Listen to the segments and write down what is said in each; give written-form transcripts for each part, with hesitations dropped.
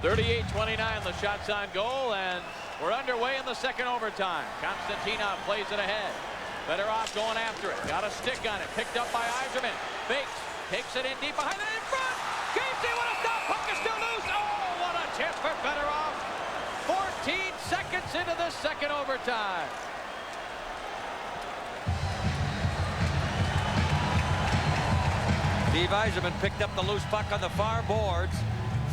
38-29, the shots on goal, and we're underway in the second overtime. Konstantinov plays it ahead. Fedorov going after it. Got a stick on it. Picked up by Yzerman. Fakes. Takes it in deep behind it in front. Casey, what a stop. Puck is still loose. Oh, what a chance for Fedorov. 14 seconds into the second overtime. Steve Yzerman picked up the loose puck on the far boards.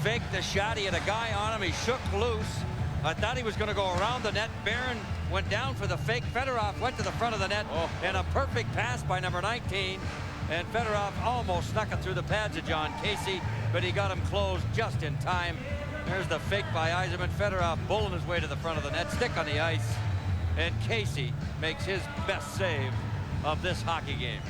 Faked the shot. He had a guy on him. He shook loose. I thought he was going to go around the net. Barron went down for the fake. Fedorov went to the front of the net. And a perfect pass by number 19. And Fedorov almost snuck it through the pads of John Casey, but he got him closed just in time. There's the fake by Yzerman. Fedorov bulling his way to the front of the net. Stick on the ice. And Casey makes his best save of this hockey game.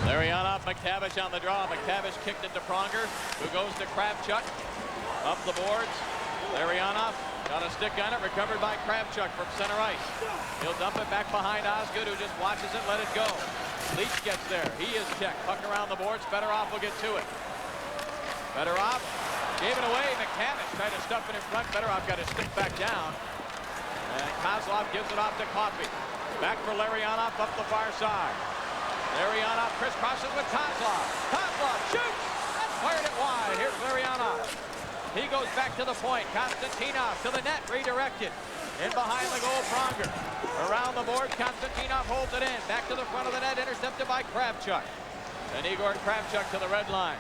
Larionov, McTavish on the draw. McTavish kicked it to Pronger, who goes to Kravchuk. Up the boards. Larionov got a stick on it, recovered by Kravchuk from center ice. He'll dump it back behind Osgood, who just watches it, let it go. Leach gets there. He is checked. Puck around the boards. Fedorov will get to it. Fedorov gave it away. McTavish tried to stuff it in front. Fedorov got his stick back down. And Kozlov gives it off to Coffey. Back for Larionov up the far side. Larionov crisscrosses with Kozlov. Kozlov shoots and fired it wide. Here's Larionov. He goes back to the point. Konstantinov to the net, redirected. In behind the goal, Pronger. Around the board, Konstantinov holds it in. Back to the front of the net, intercepted by Kravchuk. And Igor Kravchuk to the red line.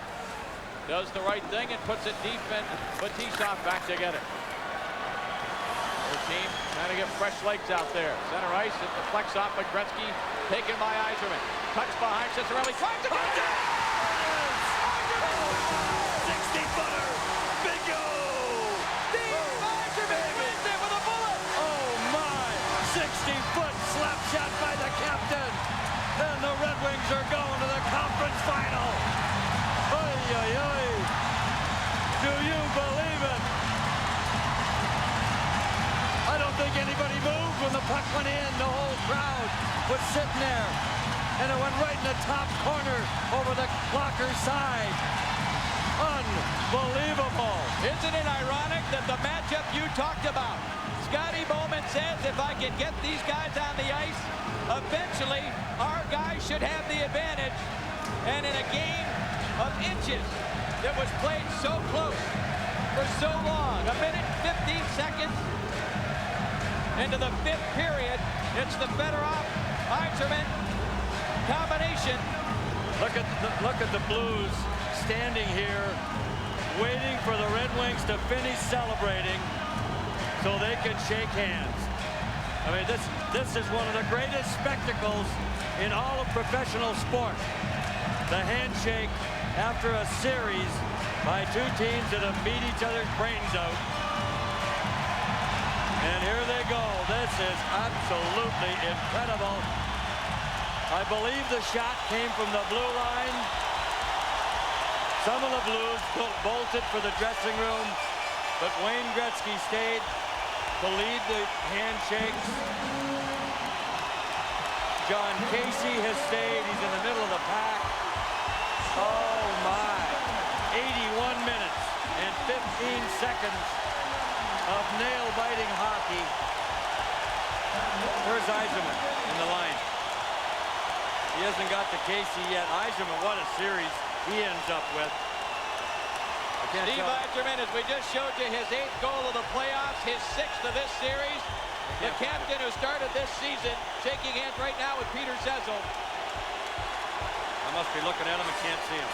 Does the right thing and puts it deep, and Fetisov back together. Their team trying to get fresh legs out there. Center ice, it deflects off McGretzky, taken by Yzerman. Touch behind Cicerelli, tries to get it! 60-footer! Bingo! Steve Yzerman wins it with a bullet! Oh my! 60-foot slap shot by the captain! And the Red Wings are going to the conference final! Oy, oy, oy! Do you believe it? I don't think anybody moved when the puck went in. The whole crowd was sitting there. And it went right in the top corner over the blocker side. Unbelievable. Isn't it ironic that the matchup you talked about, Scotty Bowman says if I can get these guys on the ice, eventually our guys should have the advantage. And in a game of inches that was played so close for so long, a minute and 15 seconds into the fifth period, it's the Fedorov-Yzerman combination. Look at the Blues standing here, waiting for the Red Wings to finish celebrating so they can shake hands. I mean, this is one of the greatest spectacles in all of professional sport. The handshake after a series by two teams that have beat each other's brains out. And here they go. This is absolutely incredible. I believe the shot came from the blue line. Some of the Blues bolted for the dressing room, but Wayne Gretzky stayed to lead the handshakes. John Casey has stayed. He's in the middle of the pack. Oh my. 81 minutes and 15 seconds of nail-biting hockey. Where's Yzerman in the line? He hasn't got to Casey yet. Yzerman, what a series he ends up with. Steve Yzerman, as we just showed you, his 8th goal of the playoffs, his 6th of this series. The captain who started this season, shaking hands right now with Peter Zezel. I must be looking at him and can't see him.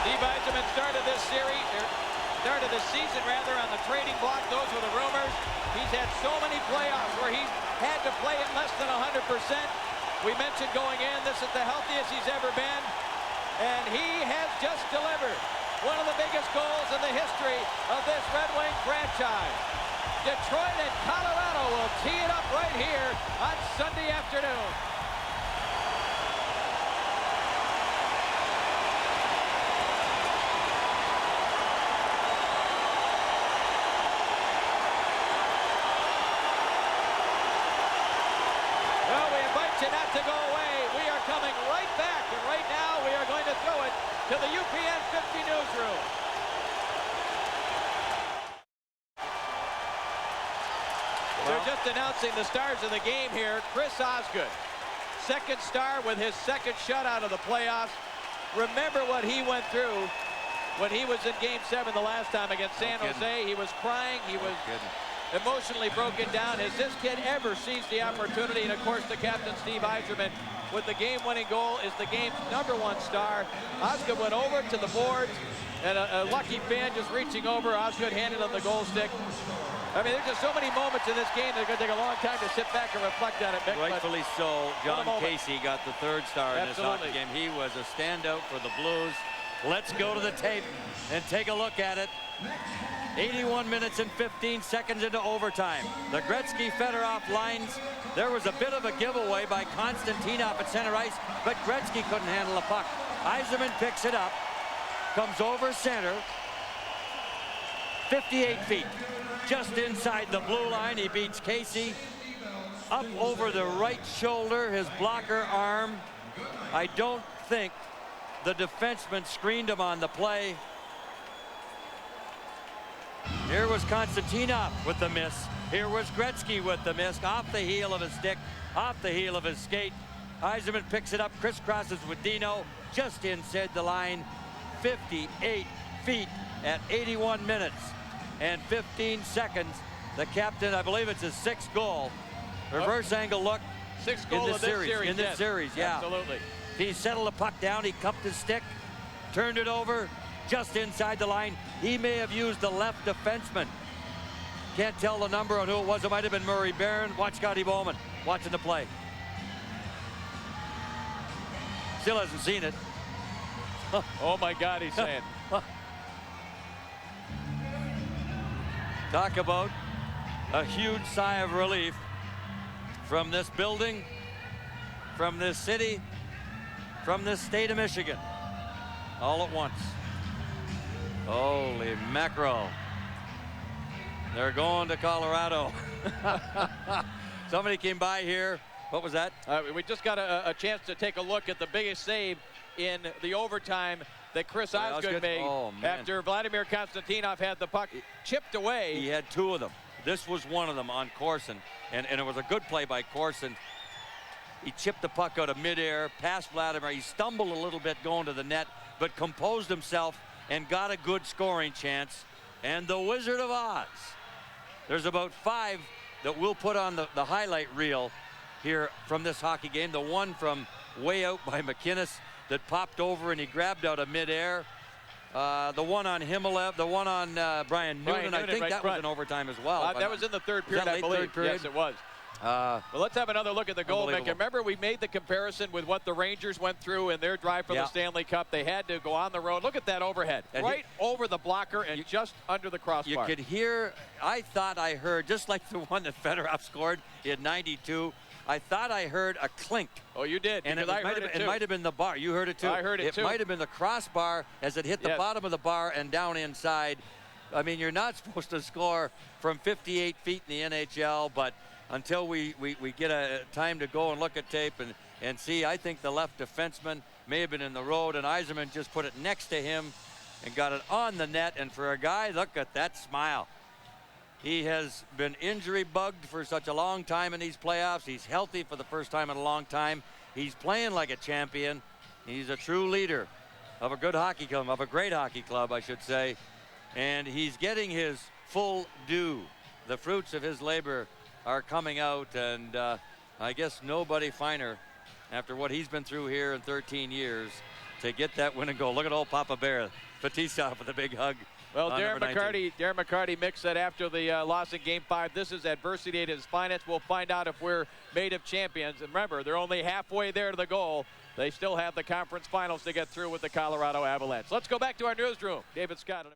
Steve Yzerman started this series, started the season rather, on the trading block. Those were the rumors. He's had so many playoffs where he's had to play at less than 100%. We mentioned going in, this is the healthiest he's ever been. And he has just delivered one of the biggest goals in the history of this Red Wing franchise. Detroit and Colorado will tee it up right here on Sunday afternoon. Well, we invite you not to go away. We are coming to the UPN50 newsroom. They're just announcing the stars of the game here. Chris Osgood, second star with his second shutout of the playoffs. Remember what he went through when he was in Game 7 the last time against San Jose. He was crying. He was emotionally broken down. Has this kid ever seized the opportunity? And, of course, the captain, Steve Yzerman, with the game-winning goal, is the game's #1 star. Osgood went over to the boards, and a lucky fan just reaching over. Osgood handed him the goal stick. I mean, there's just so many moments in this game that are going to take a long time to sit back and reflect on it, Mick. Rightfully so. John Casey got the 3rd star in this hockey game. He was a standout for the Blues. Let's go to the tape and take a look at it. 81 minutes and 15 seconds into overtime. The Gretzky-Fedorov lines. There was a bit of a giveaway by Konstantinov at center ice, but Gretzky couldn't handle the puck. Yzerman picks it up, comes over center, 58 feet. Just inside the blue line, he beats Casey. Up over the right shoulder, his blocker arm. I don't think the defenseman screened him on the play. Here was Konstantinov with the miss. Here was Gretzky with the miss. Off the heel of his stick, off the heel of his skate. Yzerman picks it up, crisscrosses with Dino, just inside the line. 58 feet at 81 minutes and 15 seconds. The captain, I believe it's his 6th goal. Reverse angle look. 6th goal in this series. In this series, yeah. Absolutely. He settled the puck down. He cupped his stick, turned it over, just inside the line. He may have used the left defenseman. Can't tell the number on who it was. It might have been Murray Barron. Watch Scotty Bowman watching the play. Still hasn't seen it. Oh my God, he's saying. Talk about a huge sigh of relief from this building, from this city, from this state of Michigan, all at once. Holy mackerel. They're going to Colorado. Somebody came by here. What was that? We just got a chance to take a look at the biggest save in the overtime that Chris Osgood made after Vladimir Konstantinov had the puck chipped away. He had 2 of them. This was one of them on Corson, and it was a good play by Corson. He chipped the puck out of midair, past Vladimir. He stumbled a little bit going to the net, but composed himself and got a good scoring chance. And the Wizard of Oz. There's about 5 that we'll put on the highlight reel here from this hockey game. The one from way out by McInnes that popped over and he grabbed out of midair. The one on Himalev, the one on Brian Noonan. I think right that was in overtime as well. That was in the 3rd period, I believe. Yes, it was. Well, let's have another look at the goal, Mick. Remember, we made the comparison with what the Rangers went through in their drive for the Stanley Cup. They had to go on the road. Look at that overhead. And right over the blocker and just under the crossbar. You could hear, I thought I heard, just like the one that Fedorov scored in '92, I thought I heard a clink. Oh, you did? And it might have been the bar. You heard it too. I heard it too. It might have been the crossbar as it hit the bottom of the bar and down inside. I mean, you're not supposed to score from 58 feet in the NHL, but until we get a time to go and look at tape and see, I think the left defenseman may have been in the road, and Yzerman just put it next to him and got it on the net. And for a guy, look at that smile. He has been injury bugged for such a long time in these playoffs. He's healthy for the first time in a long time. He's playing like a champion. He's a true leader of a good hockey club, of a great hockey club, I should say. And he's getting his full due. The fruits of his labor are coming out, and I guess nobody finer after what he's been through here in 13 years to get that win and goal. Look at old Papa Bear. Batista with a big hug. Well, Darren McCarty, Mick said after the loss in Game 5, this is adversity at its finest. We'll find out if we're made of champions. And remember, they're only halfway there to the goal. They still have the conference finals to get through with the Colorado Avalanche. Let's go back to our newsroom. David Scott.